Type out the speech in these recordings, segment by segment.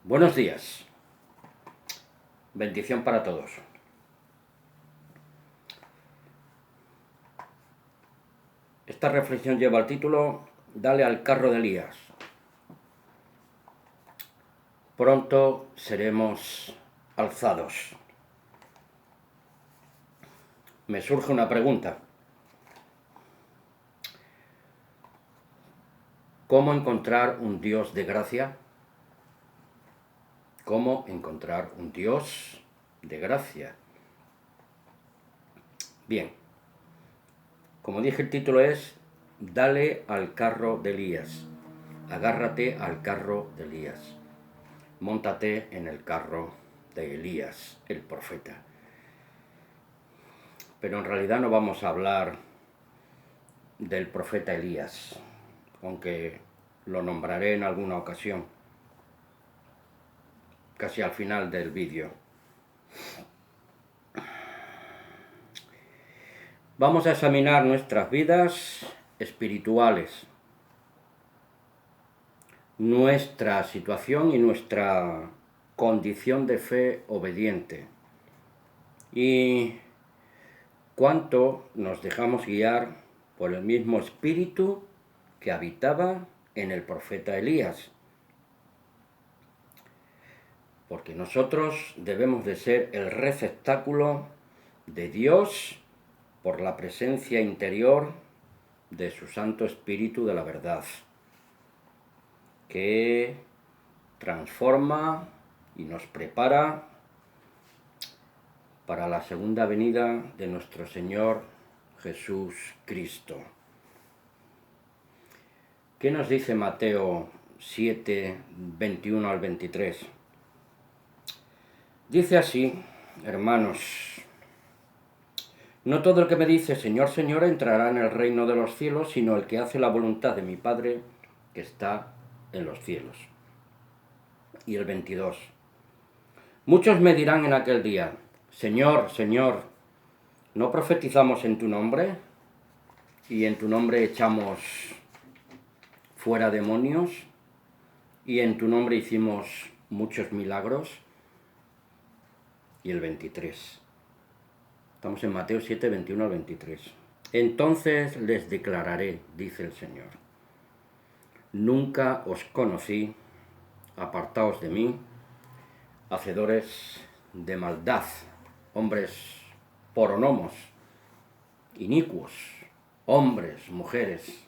Buenos días. Bendición para todos. Esta reflexión lleva el título Dale al carro de Elías. Pronto seremos alzados. Me surge una pregunta. ¿Cómo encontrar un Dios de gracia? ¿Cómo encontrar un Dios de gracia? Bien, como dije, el título es Dale al carro de Elías. Agárrate al carro de Elías. Móntate en el carro de Elías, el profeta. Pero en realidad no vamos a hablar del profeta Elías, aunque lo nombraré en alguna ocasión, casi al final del vídeo. Vamos a examinar nuestras vidas espirituales, nuestra situación y nuestra condición de fe obediente, y cuánto nos dejamos guiar por el mismo espíritu que habitaba en el profeta Elías. Porque nosotros debemos de ser el receptáculo de Dios por la presencia interior de su Santo Espíritu de la verdad, que transforma y nos prepara para la segunda venida de nuestro Señor Jesús Cristo. ¿Qué nos dice Mateo 7, 21 al 23? Dice así, hermanos: no todo el que me dice Señor, Señor entrará en el reino de los cielos, sino el que hace la voluntad de mi Padre que está en los cielos. Y el 22. Muchos me dirán en aquel día: Señor, Señor, ¿no profetizamos en tu nombre? ¿Y en tu nombre echamos fuera demonios? ¿Y en tu nombre hicimos muchos milagros? Y el 23. Estamos en Mateo 7, 21 al 23. Entonces les declararé, dice el Señor: nunca os conocí, apartaos de mí, hacedores de maldad, hombres poronomos, inicuos, hombres, mujeres,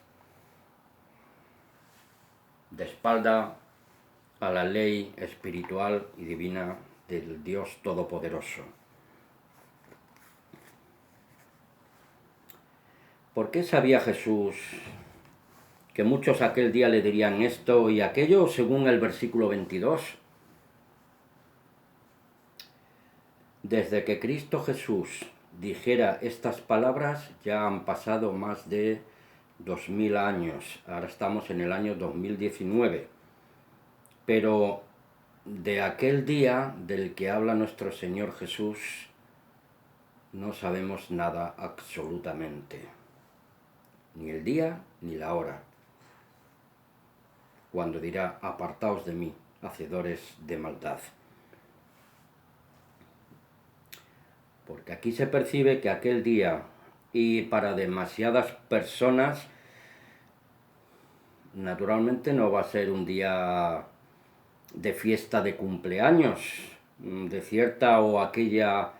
de espalda a la ley espiritual y divina del Dios Todopoderoso. ¿Por qué sabía Jesús que muchos aquel día le dirían esto y aquello, según el versículo 22? Desde que Cristo Jesús dijera estas palabras ya han pasado más de 2000 años. Ahora estamos en el año 2019. Pero de aquel día del que habla nuestro Señor Jesús no sabemos nada absolutamente. Ni el día ni la hora. Cuando dirá: apartaos de mí, hacedores de maldad. Porque aquí se percibe que aquel día, y para demasiadas personas, naturalmente no va a ser un día de fiesta de cumpleaños, de cierta o aquella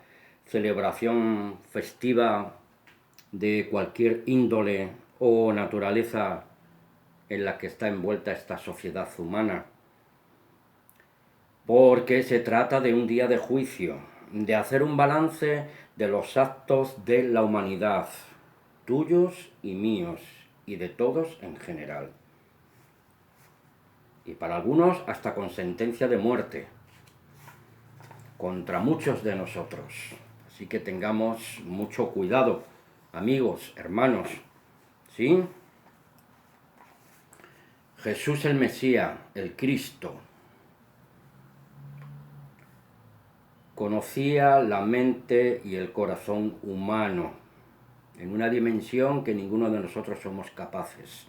celebración festiva de cualquier índole o naturaleza en la que está envuelta esta sociedad humana. Porque se trata de un día de juicio, de hacer un balance de los actos de la humanidad, tuyos y míos, y de todos en general. Y para algunos hasta con sentencia de muerte, contra muchos de nosotros. Así que tengamos mucho cuidado, amigos, hermanos, ¿sí? Jesús el Mesías, el Cristo, conocía la mente y el corazón humano en una dimensión que ninguno de nosotros somos capaces.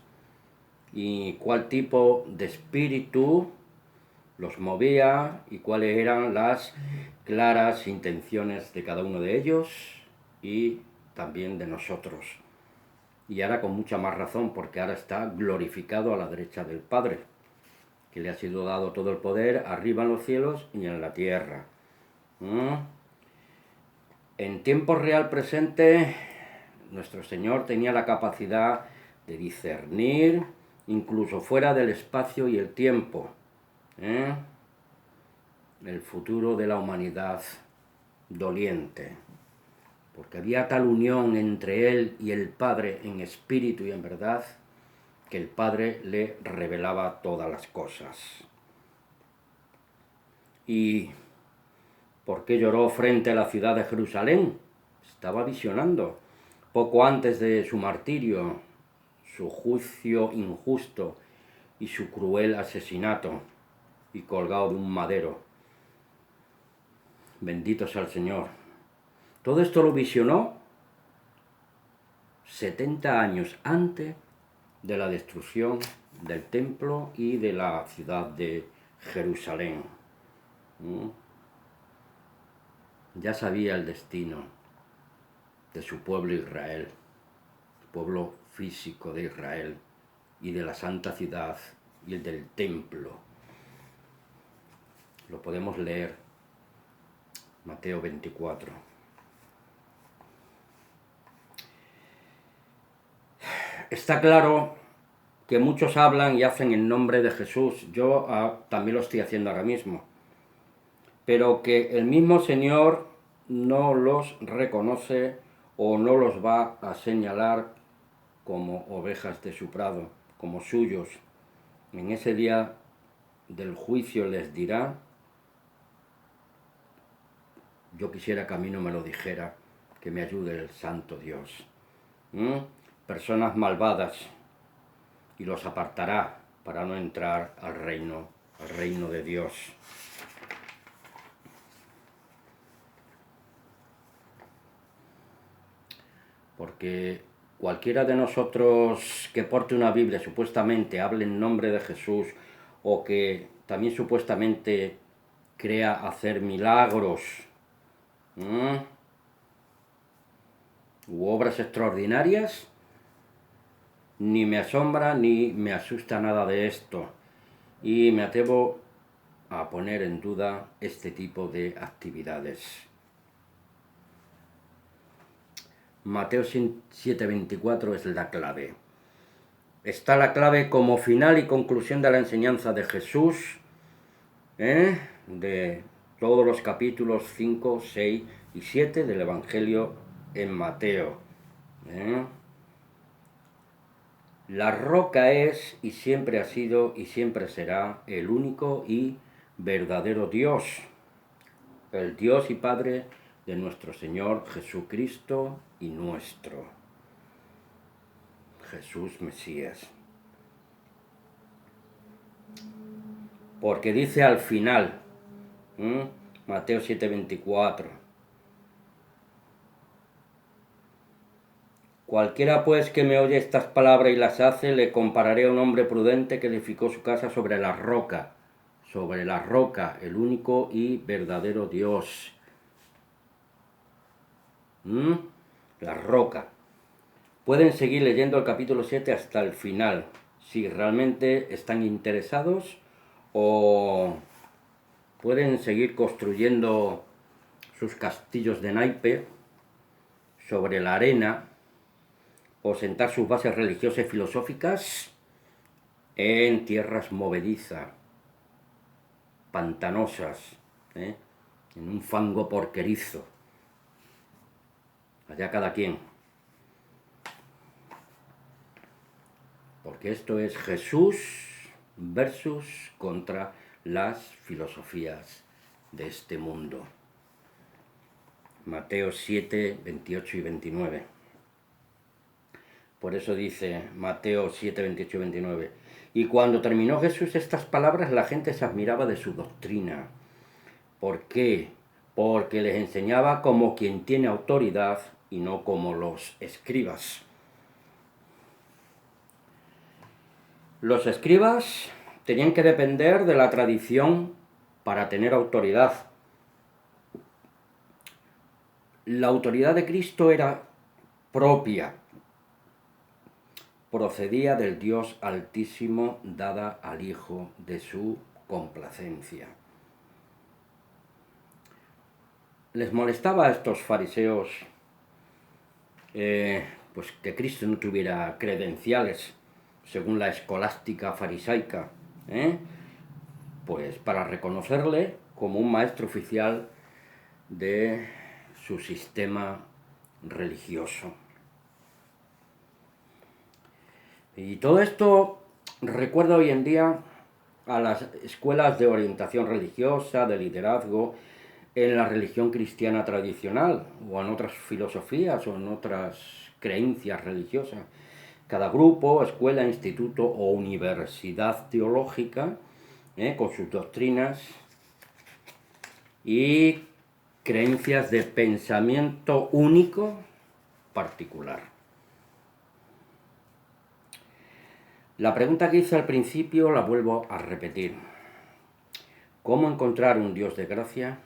Y cuál tipo de espíritu los movía y cuáles eran las claras intenciones de cada uno de ellos y también de nosotros. Y ahora con mucha más razón, porque ahora está glorificado a la derecha del Padre, que le ha sido dado todo el poder arriba en los cielos y en la tierra. En tiempo real presente, nuestro Señor tenía la capacidad de discernir incluso fuera del espacio y el tiempo, el futuro de la humanidad doliente, porque había tal unión entre Él y el Padre en espíritu y en verdad, que el Padre le revelaba todas las cosas. ¿Y por qué lloró frente a la ciudad de Jerusalén? Estaba visionando, poco antes de su martirio, su juicio injusto y su cruel asesinato, y colgado de un madero. Bendito sea el Señor. Todo esto lo visionó 70 años antes de la destrucción del templo y de la ciudad de Jerusalén. Ya sabía el destino de su pueblo Israel, el pueblo físico de Israel y de la santa ciudad y el del templo. Lo podemos leer, Mateo 24. Está claro que muchos hablan y hacen en nombre de Jesús. Yo también lo estoy haciendo ahora mismo. Pero que el mismo Señor no los reconoce o no los va a señalar como ovejas de su prado, como suyos. En ese día del juicio les dirá: yo quisiera que a mí no me lo dijera, que me ayude el santo Dios. Personas malvadas, y los apartará para no entrar al reino de Dios. Porque cualquiera de nosotros que porte una Biblia, supuestamente hable en nombre de Jesús, o que también supuestamente crea hacer milagros u obras extraordinarias, ni me asombra ni me asusta nada de esto, y me atrevo a poner en duda este tipo de actividades. Mateo 7:24 es la clave. Está la clave como final y conclusión de la enseñanza de Jesús, de todos los capítulos 5, 6 y 7 del Evangelio en Mateo. La roca es y siempre ha sido y siempre será el único y verdadero Dios, el Dios y Padre de nuestro Señor Jesucristo y nuestro Jesús Mesías. Porque dice al final, Mateo 7:24, cualquiera pues que me oye estas palabras y las hace, le compararé a un hombre prudente que edificó su casa sobre la roca, el único y verdadero Dios. La roca. Pueden seguir leyendo el capítulo 7 hasta el final, si realmente están interesados, o pueden seguir construyendo sus castillos de naipe sobre la arena, o sentar sus bases religiosas y filosóficas en tierras movedizas, pantanosas, en un fango porquerizo. Allá cada quien. Porque esto es Jesús versus contra las filosofías de este mundo. Mateo 7, 28 y 29. Por eso dice Mateo 7, 28 y 29. Y cuando terminó Jesús estas palabras, la gente se admiraba de su doctrina. ¿Por qué? Porque les enseñaba como quien tiene autoridad y no como los escribas. Los escribas tenían que depender de la tradición para tener autoridad. La autoridad de Cristo era propia, procedía del Dios Altísimo, dada al Hijo de su complacencia. Les molestaba a estos fariseos pues que Cristo no tuviera credenciales según la escolástica farisaica, pues para reconocerle como un maestro oficial de su sistema religioso. Y todo esto recuerda hoy en día a las escuelas de orientación religiosa, de liderazgo, en la religión cristiana tradicional, o en otras filosofías, o en otras creencias religiosas. Cada grupo, escuela, instituto o universidad teológica, con sus doctrinas y creencias de pensamiento único particular. La pregunta que hice al principio la vuelvo a repetir. ¿Cómo encontrar un Dios de gracia?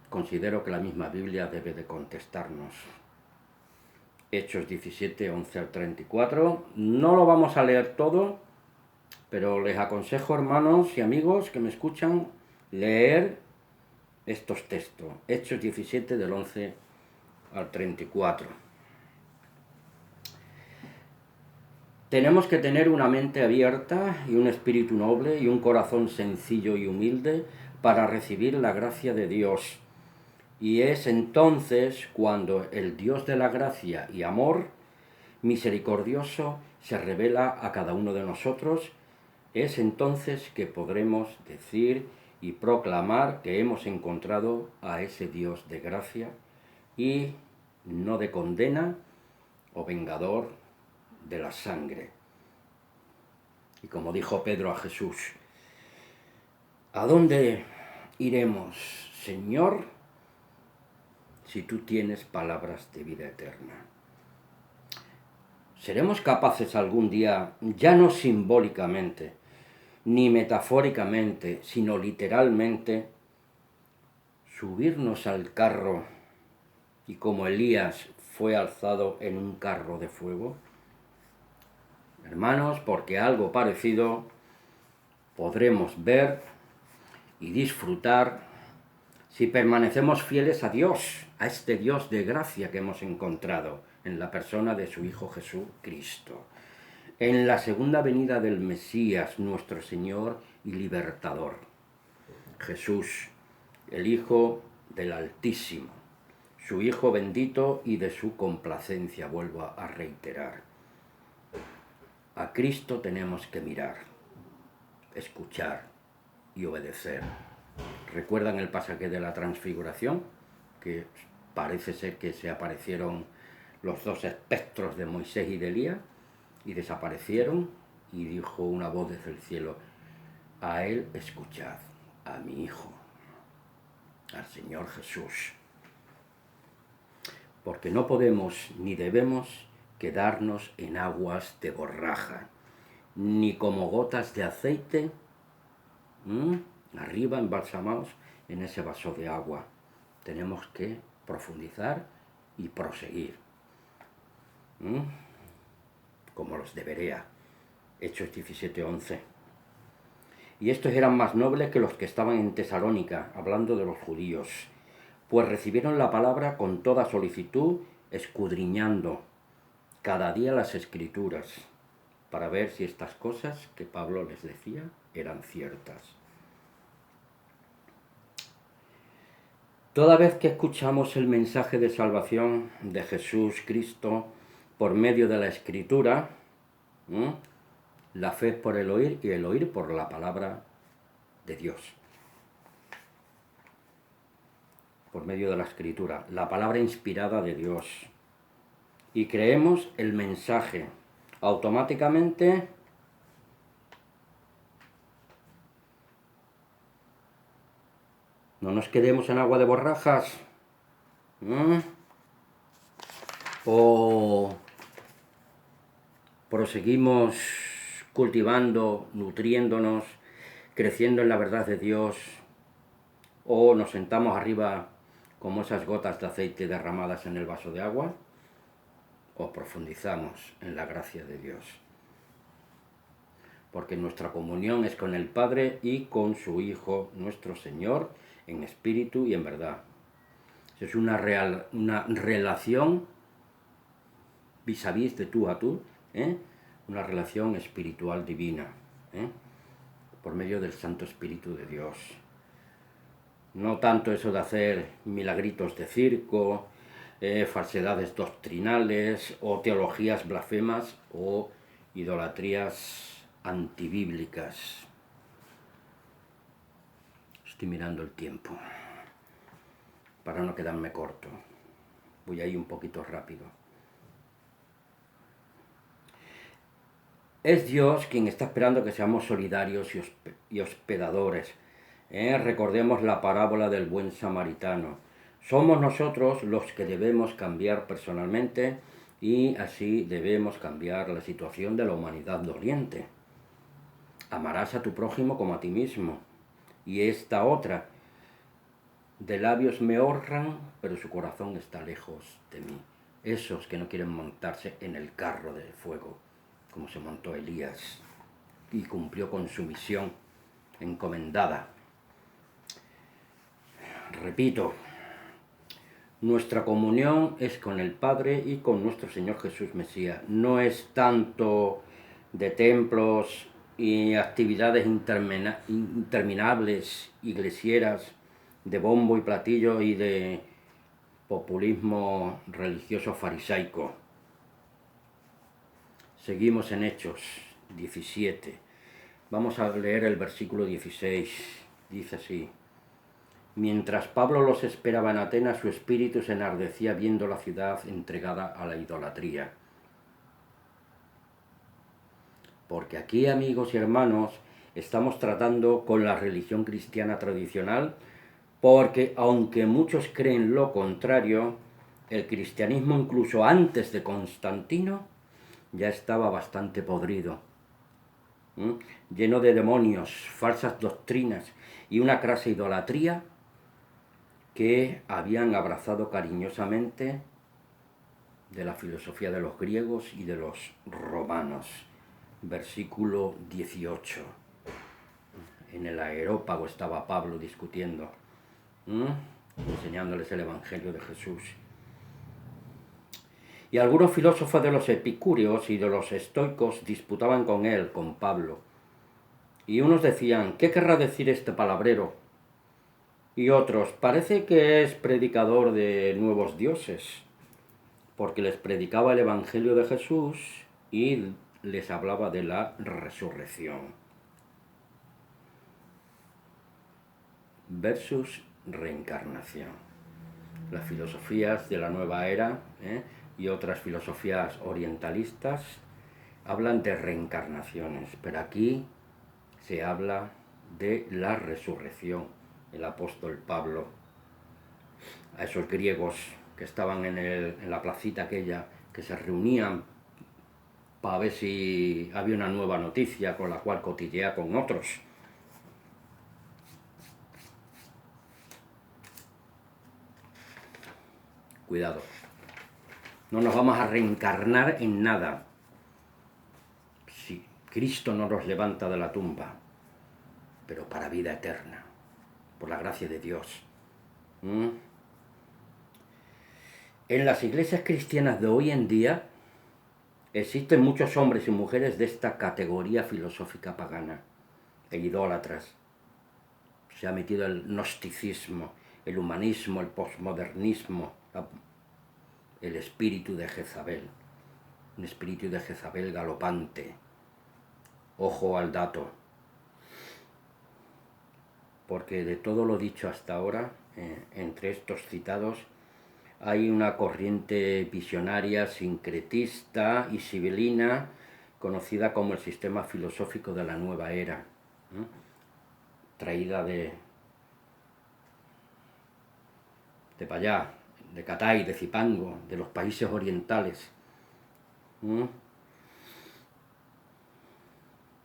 Considero que la misma Biblia debe de contestarnos. Hechos 17, 11 al 34. No lo vamos a leer todo, pero les aconsejo, hermanos y amigos que me escuchan, leer estos textos. Hechos 17, del 11 al 34. Tenemos que tener una mente abierta y un espíritu noble y un corazón sencillo y humilde para recibir la gracia de Dios. Y es entonces cuando el Dios de la gracia y amor misericordioso se revela a cada uno de nosotros. Es entonces que podremos decir y proclamar que hemos encontrado a ese Dios de gracia y no de condena o vengador de la sangre. Y como dijo Pedro a Jesús, ¿a dónde iremos, Señor, si tú tienes palabras de vida eterna? ¿Seremos capaces algún día, ya no simbólicamente, ni metafóricamente, sino literalmente, subirnos al carro y como Elías fue alzado en un carro de fuego? Hermanos, porque algo parecido podremos ver y disfrutar si permanecemos fieles a Dios, a este Dios de gracia que hemos encontrado en la persona de su Hijo Jesucristo, en la segunda venida del Mesías, nuestro Señor y Libertador. Jesús, el Hijo del Altísimo, su Hijo bendito y de su complacencia, vuelvo a reiterar. A Cristo tenemos que mirar, escuchar y obedecer. ¿Recuerdan el pasaje de la transfiguración? Que parece ser que se aparecieron los dos espectros de Moisés y de Elías y desaparecieron, y dijo una voz desde el cielo: a él escuchad, a mi Hijo, al Señor Jesús. Porque no podemos ni debemos quedarnos en aguas de borraja, ni como gotas de aceite, arriba embalsamados en ese vaso de agua. Tenemos que profundizar y proseguir, como los de Berea, Hechos 17, 11. Y estos eran más nobles que los que estaban en Tesalónica, hablando de los judíos, pues recibieron la palabra con toda solicitud, escudriñando cada día las Escrituras, para ver si estas cosas que Pablo les decía eran ciertas. Toda vez que escuchamos el mensaje de salvación de Jesús Cristo por medio de la Escritura, la fe es por el oír y el oír por la palabra de Dios. Por medio de la Escritura, la palabra inspirada de Dios. Y creemos el mensaje. Automáticamente no nos quedemos en agua de borrajas. O proseguimos cultivando, nutriéndonos, creciendo en la verdad de Dios, o nos sentamos arriba como esas gotas de aceite derramadas en el vaso de agua, o profundizamos en la gracia de Dios. Porque nuestra comunión es con el Padre y con su Hijo, nuestro Señor, en espíritu y en verdad. Es una relación vis a vis, de tú a tú, una relación espiritual divina, por medio del Santo Espíritu de Dios. No tanto eso de hacer milagritos de circo, falsedades doctrinales o teologías blasfemas o idolatrías antibíblicas. Estoy mirando el tiempo para no quedarme corto. Voy a ir un poquito rápido. Es Dios quien está esperando que seamos solidarios y hospedadores. Recordemos la parábola del buen samaritano. Somos nosotros los que debemos cambiar personalmente y así debemos cambiar la situación de la humanidad doliente. Amarás a tu prójimo como a ti mismo. Y esta otra, de labios me honran, pero su corazón está lejos de mí. Esos que no quieren montarse en el carro de fuego, como se montó Elías, y cumplió con su misión encomendada. Repito, nuestra comunión es con el Padre y con nuestro Señor Jesús Mesías. No es tanto de templos y actividades interminables, iglesieras, de bombo y platillo y de populismo religioso farisaico. Seguimos en Hechos 17. Vamos a leer el versículo 16. Dice así: mientras Pablo los esperaba en Atenas, su espíritu se enardecía viendo la ciudad entregada a la idolatría. Porque aquí, amigos y hermanos, estamos tratando con la religión cristiana tradicional, porque aunque muchos creen lo contrario, el cristianismo incluso antes de Constantino ya estaba bastante podrido, lleno de demonios, falsas doctrinas y una crasa idolatría que habían abrazado cariñosamente de la filosofía de los griegos y de los romanos. Versículo 18. En el Areópago estaba Pablo discutiendo, enseñándoles el Evangelio de Jesús. Y algunos filósofos de los epicúreos y de los estoicos disputaban con él, con Pablo. Y unos decían: ¿qué querrá decir este palabrero? Y otros: parece que es predicador de nuevos dioses, porque les predicaba el Evangelio de Jesús y les hablaba de la resurrección. Versus reencarnación. Las filosofías de la nueva era y otras filosofías orientalistas hablan de reencarnaciones, pero aquí se habla de la resurrección. El apóstol Pablo a esos griegos que estaban en la placita aquella, que se reunían para ver si había una nueva noticia con la cual cotillear con otros. Cuidado, no nos vamos a reencarnar en nada. Si Cristo no nos levanta de la tumba, pero para vida eterna, por la gracia de Dios. En las iglesias cristianas de hoy en día existen muchos hombres y mujeres de esta categoría filosófica pagana e idólatras. Se ha metido el gnosticismo, el humanismo, el posmodernismo, el espíritu de Jezabel, un espíritu de Jezabel galopante. Ojo al dato, porque de todo lo dicho hasta ahora, entre estos citados, hay una corriente visionaria, sincretista y sibelina, conocida como el sistema filosófico de la nueva era, traída de para allá, de Catay, de Zipango, de los países orientales.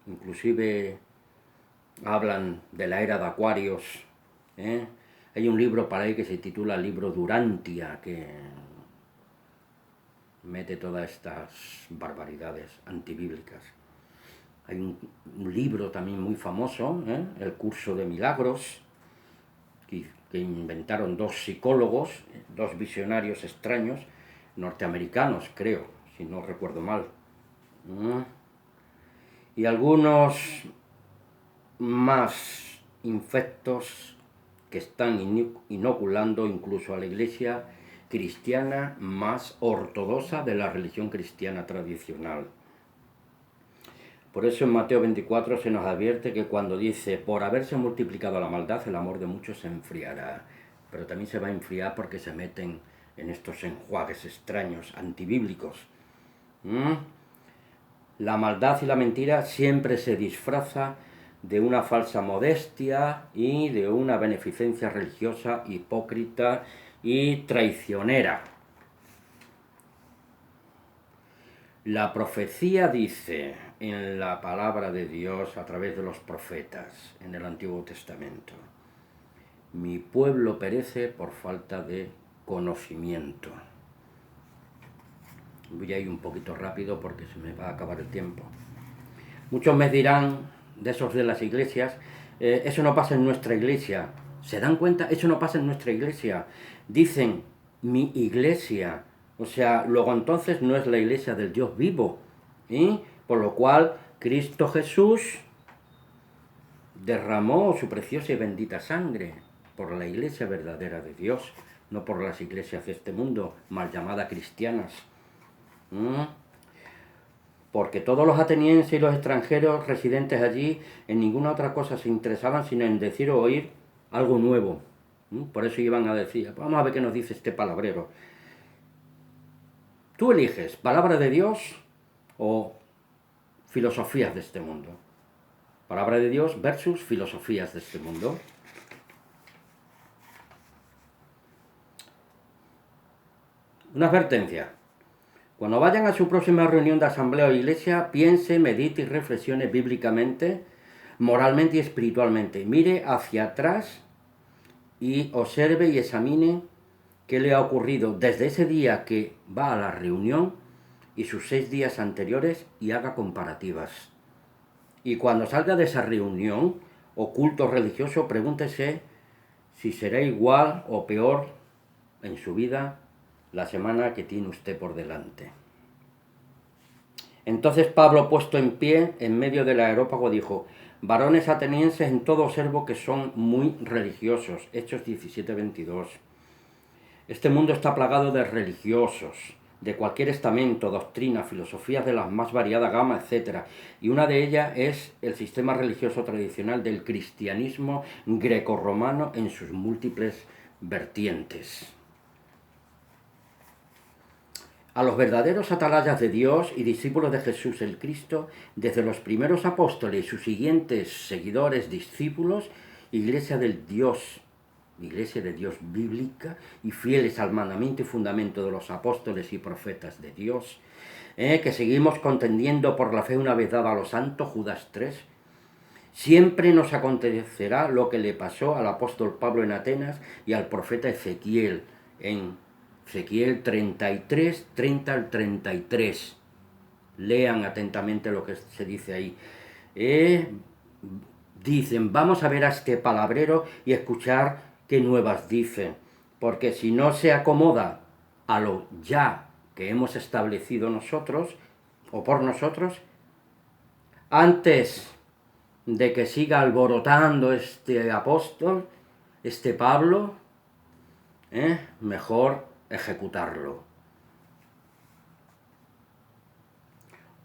inclusive hablan de la era de Acuarios. Hay un libro para ahí que se titula Libro Durantia, que mete todas estas barbaridades antibíblicas. Hay un libro también muy famoso, El Curso de Milagros, que inventaron dos psicólogos, dos visionarios extraños, norteamericanos, creo, si no recuerdo mal. Y algunos más infectos que están inoculando incluso a la iglesia cristiana más ortodoxa de la religión cristiana tradicional. Por eso en Mateo 24 se nos advierte que cuando dice, por haberse multiplicado la maldad, el amor de muchos se enfriará. Pero también se va a enfriar porque se meten en estos enjuagues extraños, antibíblicos. La maldad y la mentira siempre se disfraza de una falsa modestia y de una beneficencia religiosa hipócrita y traicionera. La profecía dice en la palabra de Dios a través de los profetas en el Antiguo Testamento: mi pueblo perece por falta de conocimiento. Voy a ir un poquito rápido porque se me va a acabar el tiempo. Muchos me dirán, de esos de las iglesias, eso no pasa en nuestra iglesia. ¿Se dan cuenta? Eso no pasa en nuestra iglesia. Dicen, mi iglesia. O sea, luego entonces no es la iglesia del Dios vivo. Por lo cual, Cristo Jesús derramó su preciosa y bendita sangre por la iglesia verdadera de Dios, no por las iglesias de este mundo, mal llamadas cristianas. Porque todos los atenienses y los extranjeros residentes allí en ninguna otra cosa se interesaban sino en decir o oír algo nuevo. Por eso iban a decir, vamos a ver qué nos dice este palabrero. Tú eliges palabra de Dios o filosofías de este mundo. Palabra de Dios versus filosofías de este mundo. Una advertencia. Cuando vayan a su próxima reunión de asamblea o iglesia, piense, medite y reflexione bíblicamente, moralmente y espiritualmente. Mire hacia atrás y observe y examine qué le ha ocurrido desde ese día que va a la reunión y sus 6 días anteriores y haga comparativas. Y cuando salga de esa reunión o culto religioso, pregúntese si será igual o peor en su vida la semana que tiene usted por delante. Entonces Pablo, puesto en pie en medio del areópago, dijo: varones atenienses, en todo observo que son muy religiosos. Hechos 17:22. Este mundo está plagado de religiosos, de cualquier estamento, doctrina, filosofías de la más variada gama, etc. Y una de ellas es el sistema religioso tradicional del cristianismo grecorromano en sus múltiples vertientes. A los verdaderos atalayas de Dios y discípulos de Jesús el Cristo, desde los primeros apóstoles y sus siguientes seguidores, discípulos, iglesia de Dios bíblica y fieles al mandamiento y fundamento de los apóstoles y profetas de Dios, que seguimos contendiendo por la fe una vez dada a los santos, Judas 3, siempre nos acontecerá lo que le pasó al apóstol Pablo en Atenas y al profeta Ezequiel en Ezequiel 33, 30 al 33. Lean atentamente lo que se dice ahí. Dicen, vamos a ver a este palabrero y escuchar qué nuevas dice. Porque si no se acomoda a lo ya que hemos establecido nosotros, o por nosotros, antes de que siga alborotando este apóstol, este Pablo, mejor ejecutarlo.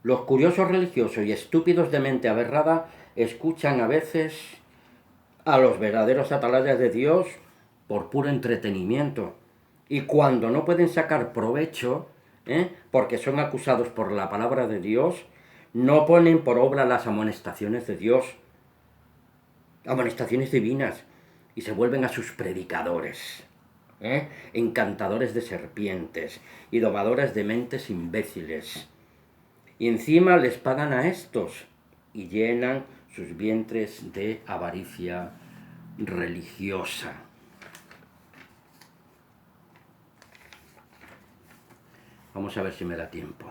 Los curiosos religiosos y estúpidos de mente aberrada escuchan a veces a los verdaderos atalayas de Dios por puro entretenimiento. Y cuando no pueden sacar provecho, porque son acusados por la palabra de Dios, no ponen por obra las amonestaciones de Dios, amonestaciones divinas, y se vuelven a sus predicadores. Encantadores de serpientes y domadores de mentes imbéciles. Y encima les pagan a estos y llenan sus vientres de avaricia religiosa. Vamos a ver si me da tiempo.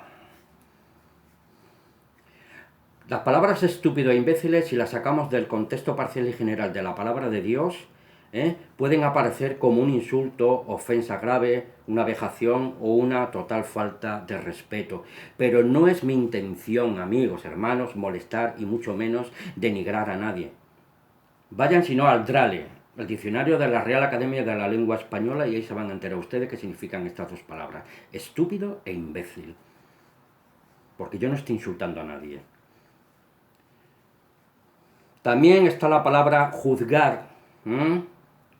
Las palabras estúpido e imbéciles, si las sacamos del contexto parcial y general de la palabra de Dios, pueden aparecer como un insulto, ofensa grave, una vejación o una total falta de respeto. Pero no es mi intención, amigos, hermanos, molestar y mucho menos denigrar a nadie. Vayan si no al DRALE, el diccionario de la Real Academia de la Lengua Española, y ahí se van a enterar ustedes qué significan estas dos palabras, estúpido e imbécil. Porque yo no estoy insultando a nadie. También está la palabra juzgar,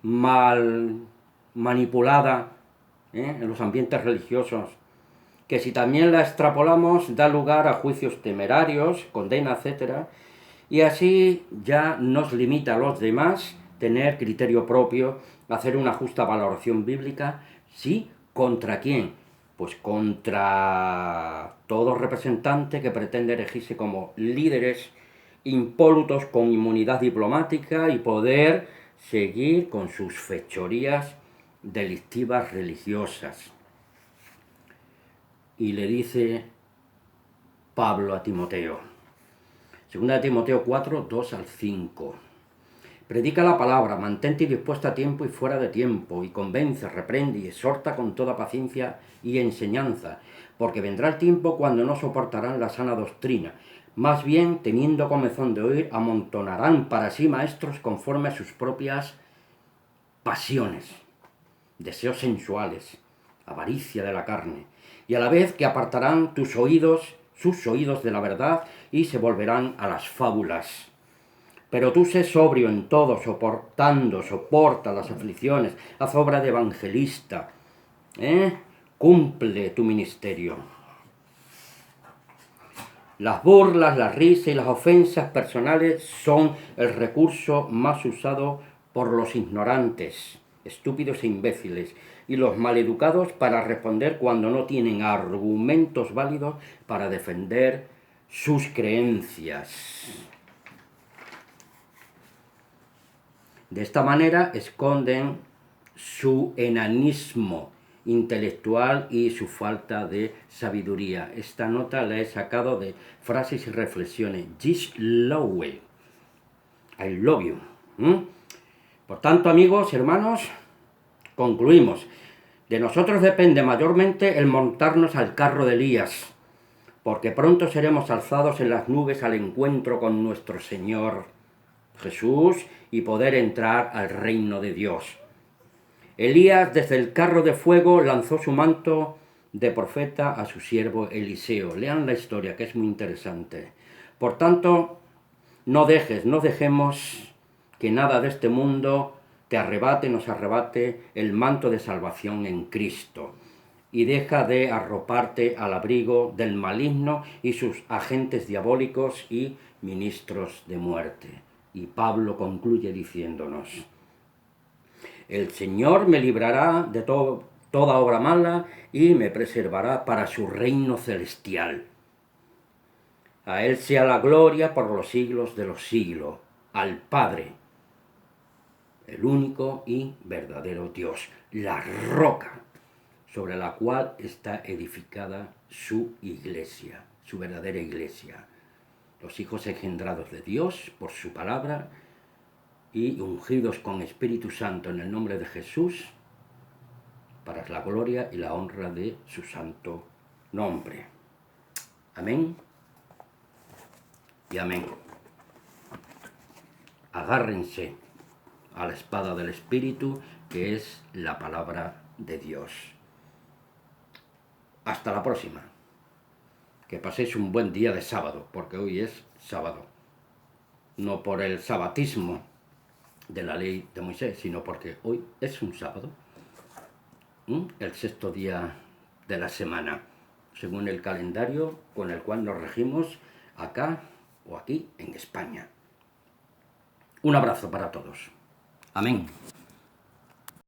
mal manipulada en los ambientes religiosos, que si también la extrapolamos da lugar a juicios temerarios, condena, etc. Y así ya nos limita a los demás tener criterio propio, hacer una justa valoración bíblica. ¿Sí? ¿Contra quién? Pues contra todo representante que pretende erigirse como líderes impolutos con inmunidad diplomática y poder seguir con sus fechorías delictivas religiosas. Y le dice Pablo a Timoteo, 2 Timoteo 4, 2 al 5. Predica la palabra, mantente dispuesta a tiempo y fuera de tiempo, y convence, reprende y exhorta con toda paciencia y enseñanza, porque vendrá el tiempo cuando no soportarán la sana doctrina. Más bien, teniendo comezón de oír, amontonarán para sí maestros conforme a sus propias pasiones, deseos sensuales, avaricia de la carne, y a la vez que apartarán sus oídos de la verdad y se volverán a las fábulas. Pero tú sé sobrio en todo, soporta las aflicciones, haz obra de evangelista, cumple tu ministerio. Las burlas, la risa y las ofensas personales son el recurso más usado por los ignorantes, estúpidos e imbéciles, y los maleducados para responder cuando no tienen argumentos válidos para defender sus creencias. De esta manera esconden su enanismo intelectual y su falta de sabiduría. Esta nota la he sacado de Frases y Reflexiones. Jill Lowe. I love you. Por tanto, amigos y hermanos, concluimos. De nosotros depende mayormente el montarnos al carro de Elías, porque pronto seremos alzados en las nubes al encuentro con nuestro Señor Jesús y poder entrar al reino de Dios. Elías desde el carro de fuego lanzó su manto de profeta a su siervo Eliseo. Lean la historia, que es muy interesante. Por tanto, no dejemos que nada de este mundo nos arrebate el manto de salvación en Cristo. Y deja de arroparte al abrigo del maligno y sus agentes diabólicos y ministros de muerte. Y Pablo concluye diciéndonos, el Señor me librará de toda obra mala y me preservará para su reino celestial. A Él sea la gloria por los siglos de los siglos, al Padre, el único y verdadero Dios, la roca sobre la cual está edificada su iglesia, su verdadera iglesia. Los hijos engendrados de Dios por su palabra y ungidos con Espíritu Santo en el nombre de Jesús, para la gloria y la honra de su santo nombre. Amén y amén. Agárrense a la espada del Espíritu, que es la palabra de Dios. Hasta la próxima. Que paséis un buen día de sábado, porque hoy es sábado. No por el sabatismo de la ley de Moisés, sino porque hoy es un sábado, el sexto día de la semana, según el calendario con el cual nos regimos acá o aquí en España. Un abrazo para todos. Amén.